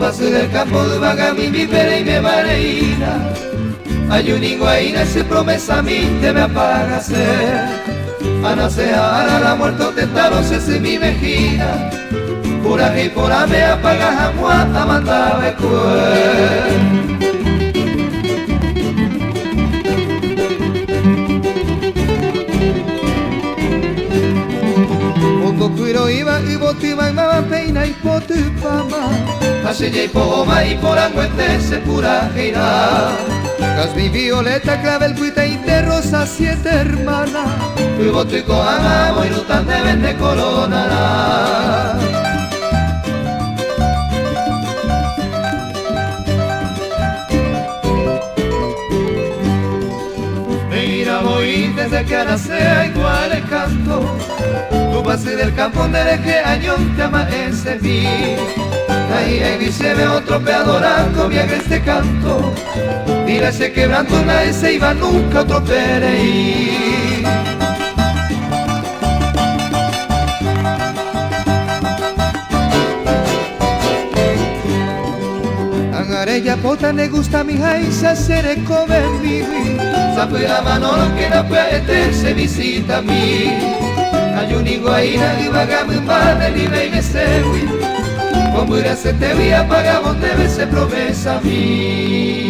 pasé del campo de Bagami, mi pere y me mareina. Hay un iguaína, ese promesa a mí te me apaga ser. Ana se ara la muerto tentaron se mi mejina. Pura y pura me apaga jamua a mandar de Mundo cuiro iba y botiva y mama peina y potu pama. Hace y poma y por anguente se pura gira. Casmi violeta, clavel, puita y de rosa, 7 hermanas. Fui botu y coama, voy lutan de vende corona. Mira, voy desde que nace igual el canto. Tu pase del campo de eje añón te ama ese mí. Ahí dice ve otro peadoranco viaja este canto. Mira ese quebranto nadie se iba nunca otro pereí. Angarella pota ne gusta mi jaisa sere come vivi. Sape la mano lo que no puede se visita a mí. Hay un iguaína y vagame un padre libre y me sewi. Como irá se te voy a pagar donde se promesa a mí.